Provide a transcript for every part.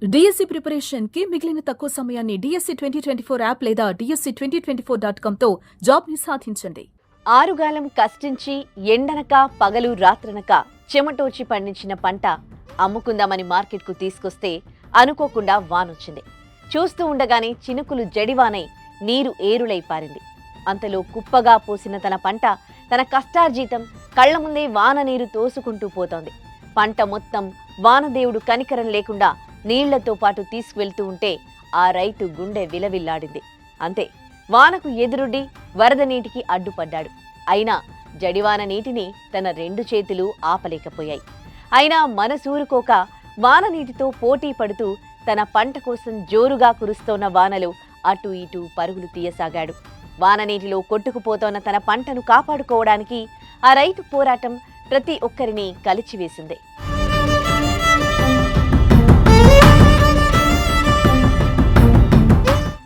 DSC preparation కి మిగిలిన తక్కువ సమయాన్ని డిఎస్సి 2024 యాప్ లేదా DSC2024.com తో జాబ్ ని సాధించండి. ఆరుగాలం కష్టించి ఎండనక పగలు రాత్రనక చెమటోచి పండించిన పంట అమ్ముకుందామని మార్కెట్కు తీసుకొస్తే అనుకోకుండా వానొచ్చింది. చూస్తూ ఉండగానే చినుకులు జడివానై నీరు ఏరులై పారింది. అంతలో కుప్పగా పోసిన తన పంట తన కష్టార్జితం కళ్ల ముందే వాన నీరు తోసుకుంటూ పోతోంది. పంట మొత్తం వానదేవుడు కనికరం లేకుండా నీళ్లతో పాటు తీసుకువెళ్తూ ఉంటే ఆ రైతు గుండె విలవిల్లాడింది. అంతే, వానకు ఎదురుడి వరద నీటికి అడ్డుపడ్డాడు. అయినా జడివాన నీటిని తన రెండు చేతులు ఆపలేకపోయాయి. అయినా మనసూరుకోక వాన నీటితో పోటీ పడుతూ తన పంట కోసం జోరుగా కురుస్తోన్న వానలో అటు ఇటు పరుగులు తీయసాగాడు. వాన నీటిలో కొట్టుకుపోతోన్న తన పంటను కాపాడుకోవడానికి ఆ రైతు పోరాటం ప్రతి ఒక్కరిని కలిచివేసింది.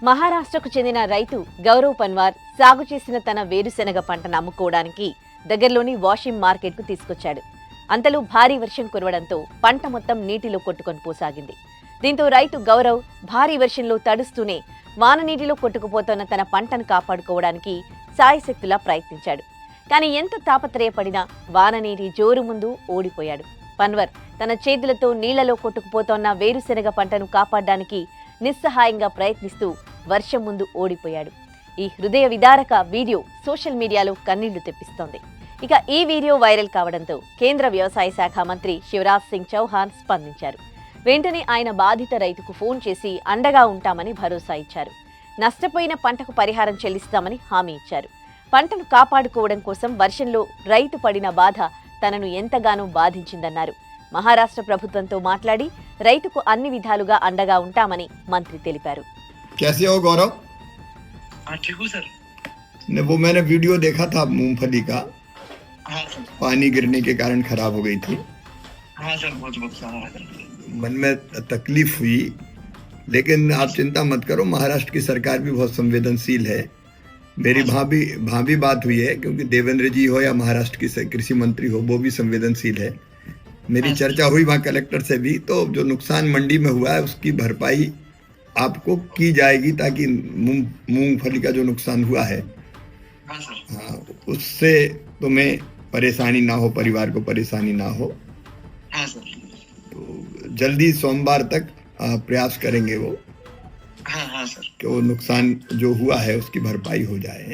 మహారాష్ట్రకు చెందిన రైతు గౌరవ్ పన్వార్ సాగు చేసిన తన వేరుశెనగ పంటను అమ్ముకోవడానికి దగ్గరలోని వాషింగ్ మార్కెట్కు తీసుకొచ్చాడు. అంతలో భారీ వర్షం కురవడంతో పంట మొత్తం నీటిలో కొట్టుకొని పోసాగింది. దీంతో రైతు గౌరవ్ భారీ వర్షంలో తడుస్తూనే వాన నీటిలో కొట్టుకుపోతున్న తన పంటను కాపాడుకోవడానికి సాయశక్తులా ప్రయత్నించాడు. కానీ ఎంత తాపత్రయపడినా వాన నీటి జోరు ముందు ఓడిపోయాడు. పన్వర్ తన చేతులతో నీళ్లలో కొట్టుకుపోతోన్న వేరుశెనగ పంటను కాపాడడానికి నిస్సహాయంగా ప్రయత్నిస్తూ వర్షం ముందు ఓడిపోయాడు. ఈ హృదయ విదారక వీడియో సోషల్ మీడియాలో కన్నీళ్లు తెప్పిస్తోంది. ఇక ఈ వీడియో వైరల్ కావడంతో కేంద్ర వ్యవసాయ శాఖ మంత్రి శివరాజ్ సింగ్ చౌహాన్ స్పందించారు. వెంటనే ఆయన బాధిత రైతుకు ఫోన్ చేసి అండగా ఉంటామని భరోసా ఇచ్చారు. నష్టపోయిన పంటకు పరిహారం చెల్లిస్తామని హామీ ఇచ్చారు. పంటను కాపాడుకోవడం కోసం వర్షంలో రైతు పడిన బాధ తనను ఎంతగానో బాధించిందన్నారు. మహారాష్ట్ర ప్రభుత్వంతో మాట్లాడి రైతుకు అన్ని విధాలుగా అండగా ఉంటామని మంత్రి తెలిపారు. कैसे हो गौरव? ठीक हूँ सर। वो मैंने वीडियो देखा था मूंगफली का। हाँ सर। पानी गिरने के कारण खराब हो गई थी। हाँ सर, बहुत सारा मन में तकलीफ हुई, लेकिन आप चिंता मत करो, महाराष्ट्र की सरकार भी बहुत संवेदनशील है। मेरी भाभी बात हुई है, क्योंकि देवेंद्र जी हो या महाराष्ट्र की कृषि मंत्री हो, वो भी संवेदनशील है। मेरी चर्चा हुई वहाँ कलेक्टर से भी, तो जो नुकसान मंडी में हुआ है उसकी भरपाई आपको की जाएगी, ताकि मूंगफली का जो नुकसान हुआ है, हाँ, उससे तुम्हें परेशानी ना हो, परिवार को परेशानी ना हो। हाँ सर। तो जल्दी सोमवार तक प्रयास करेंगे वो, हाँ हाँ सर, कि वो नुकसान जो हुआ है उसकी भरपाई हो जाए।